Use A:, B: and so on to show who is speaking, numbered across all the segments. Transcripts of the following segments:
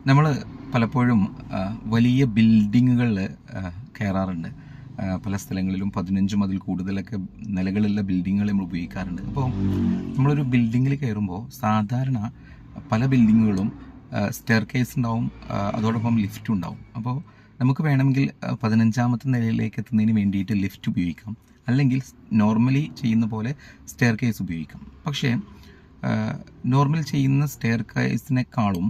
A: നമ്മൾ പലപ്പോഴും വലിയ ബിൽഡിങ്ങുകളിൽ കയറാറുണ്ട്. പല സ്ഥലങ്ങളിലും 15 അതിൽ കൂടുതലൊക്കെ നിലകളുള്ള ബിൽഡിങ്ങുകൾ നമ്മൾ ഉപയോഗിക്കാറുണ്ട്. അപ്പോൾ നമ്മളൊരു ബിൽഡിങ്ങിൽ കയറുമ്പോൾ സാധാരണ പല ബിൽഡിങ്ങുകളും സ്റ്റെയർ കേസ് ഉണ്ടാവും, അതോടൊപ്പം ലിഫ്റ്റും ഉണ്ടാവും. അപ്പോൾ നമുക്ക് വേണമെങ്കിൽ 15ാമത്തെ നിലയിലേക്ക് എത്തുന്നതിന് വേണ്ടിയിട്ട് ലിഫ്റ്റ് ഉപയോഗിക്കാം, അല്ലെങ്കിൽ നോർമലി ചെയ്യുന്ന പോലെ സ്റ്റെയർ കേസ് ഉപയോഗിക്കാം. പക്ഷേ നോർമൽ ചെയ്യുന്ന സ്റ്റെയർ കേസിനേക്കാളും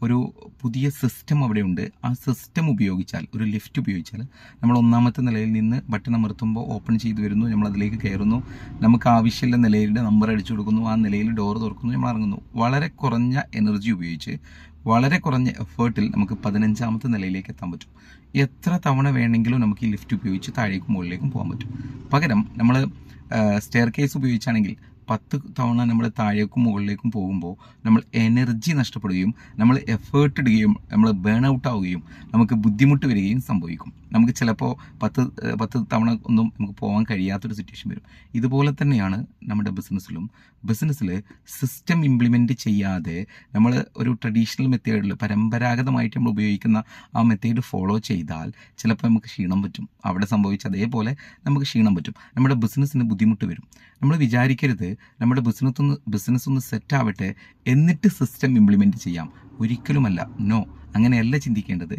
A: ഒരു പുതിയ സിസ്റ്റം അവിടെയുണ്ട്. ആ സിസ്റ്റം ഉപയോഗിച്ചാൽ, ഒരു ലിഫ്റ്റ് ഉപയോഗിച്ചാൽ, നമ്മൾ 1ാമത്തെ നിലയിൽ നിന്ന് ബട്ടൺ അമർത്തുമ്പോൾ ഓപ്പൺ ചെയ്ത് വരുന്നു, നമ്മൾ അതിലേക്ക് കയറുന്നു, നമുക്ക് ആവശ്യമുള്ള നിലയുടെ നമ്പർ അടിച്ചു കൊടുക്കുന്നു, ആ നിലയിൽ ഡോർ തുറക്കുന്നു, നമ്മൾ ഇറങ്ങുന്നു. വളരെ കുറഞ്ഞ എനർജി ഉപയോഗിച്ച് വളരെ കുറഞ്ഞ എഫേർട്ടിൽ നമുക്ക് 15ാമത്തെ നിലയിലേക്ക് എത്താൻ പറ്റും. എത്ര തവണ വേണമെങ്കിലും നമുക്ക് ഈ ലിഫ്റ്റ് ഉപയോഗിച്ച് താഴേക്കും മുകളിലേക്കും പോകാൻ പറ്റും. പകരം നമ്മൾ സ്റ്റെയർ കേസ് ഉപയോഗിച്ചാണെങ്കിൽ 10 തവണ നമ്മൾ താഴേക്കും മുകളിലേക്കും പോകുമ്പോൾ നമ്മൾ എനർജി നഷ്ടപ്പെടുകയും നമ്മൾ എഫേർട്ട് ഇടുകയും നമ്മൾ ബേൺ ഔട്ട് ആവുകയും നമുക്ക് ബുദ്ധിമുട്ട് വരികയും സംഭവിക്കും. നമുക്ക് ചിലപ്പോൾ 10 തവണ ഒന്നും നമുക്ക് പോകാൻ കഴിയാത്തൊരു സിറ്റുവേഷൻ വരും. ഇതുപോലെ തന്നെയാണ് നമ്മുടെ ബിസിനസ്സിൽ സിസ്റ്റം ഇംപ്ലിമെൻറ്റ് ചെയ്യാതെ നമ്മൾ ഒരു ട്രഡീഷണൽ മെത്തേഡിൽ പരമ്പരാഗതമായിട്ട് നമ്മൾ ഉപയോഗിക്കുന്ന ആ മെത്തേഡ് ഫോളോ ചെയ്താൽ ചിലപ്പോൾ നമുക്ക് ക്ഷീണം പറ്റും. അവിടെ സംഭവിച്ച അതേപോലെ നമുക്ക് ക്ഷീണം പറ്റും, നമ്മുടെ ബിസിനസ്സിന് ബുദ്ധിമുട്ട് വരും. നമ്മൾ വിചാരിക്കരുത് നമ്മുടെ ബിസിനസ് ഒന്ന് സെറ്റ് ആവട്ടെ എന്നിട്ട് സിസ്റ്റം ഇംപ്ലിമെൻറ്റ് ചെയ്യാം. ഒരിക്കലുമല്ല, നോ, അങ്ങനെയല്ല ചിന്തിക്കേണ്ടത്.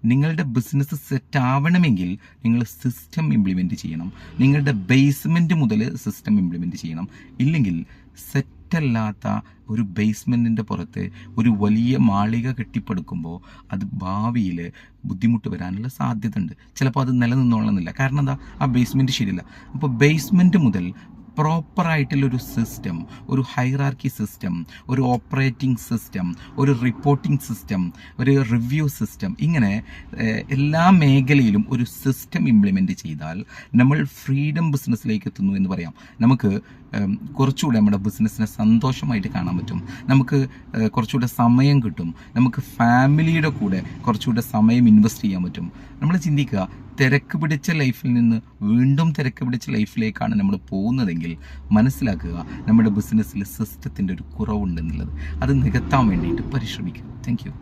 A: നിങ്ങളുടെ ബിസിനസ് സെറ്റ് ആവണമെങ്കിൽ നിങ്ങൾ സിസ്റ്റം ഇംപ്ലിമെൻറ്റ് ചെയ്യണം. നിങ്ങളുടെ ബേസ്മെൻറ്റ് മുതൽ സിസ്റ്റം ഇംപ്ലിമെൻറ്റ് ചെയ്യണം. ഇല്ലെങ്കിൽ സെറ്റല്ലാത്ത ഒരു ബേസ്മെൻറ്റിൻ്റെ പുറത്ത് ഒരു വലിയ മാളിക കെട്ടിപ്പടുക്കുമ്പോൾ അത് ഭാവിയിൽ ബുദ്ധിമുട്ട് വരാനുള്ള സാധ്യത ഉണ്ട്. ചിലപ്പോൾ അത് നിലനിന്നോളണമെന്നില്ല. കാരണം എന്താ, ആ ബേസ്മെൻറ്റ് ശരിയല്ല. അപ്പോൾ ബേസ്മെൻറ്റ് മുതൽ പ്രോപ്പറായിട്ടുള്ളൊരു സിസ്റ്റം, ഒരു ഹൈറാർക്കി സിസ്റ്റം, ഒരു ഓപ്പറേറ്റിംഗ് സിസ്റ്റം, ഒരു റിപ്പോർട്ടിംഗ് സിസ്റ്റം, ഒരു റിവ്യൂ സിസ്റ്റം, ഇങ്ങനെ എല്ലാ മേഖലയിലും ഒരു സിസ്റ്റം ഇംപ്ലിമെൻറ്റ് ചെയ്താൽ നമ്മൾ ഫ്രീഡം ബിസിനസ്സിലേക്ക് എത്തുന്നു എന്ന് പറയാം. നമുക്ക് കുറച്ചുകൂടെ നമ്മുടെ ബിസിനസ്സിനെ സന്തോഷമായിട്ട് കാണാൻ പറ്റും. നമുക്ക് കുറച്ചുകൂടെ സമയം കിട്ടും. നമുക്ക് ഫാമിലിയുടെ കൂടെ കുറച്ചുകൂടെ സമയം ഇൻവെസ്റ്റ് ചെയ്യാൻ പറ്റും. നമ്മൾ ചിന്തിക്കുക, തിരക്ക് പിടിച്ച ലൈഫിൽ നിന്ന് വീണ്ടും തിരക്ക് പിടിച്ച ലൈഫിലേക്കാണ് നമ്മൾ പോകുന്നതെങ്കിൽ മനസ്സിലാക്കുക, നമ്മുടെ ബിസിനസ്സിൽ സിസ്റ്റത്തിൻ്റെ ഒരു കുറവുണ്ടെന്നുള്ളത്. അത് നികത്താൻ വേണ്ടിയിട്ട് പരിശ്രമിക്കുക. Thank you.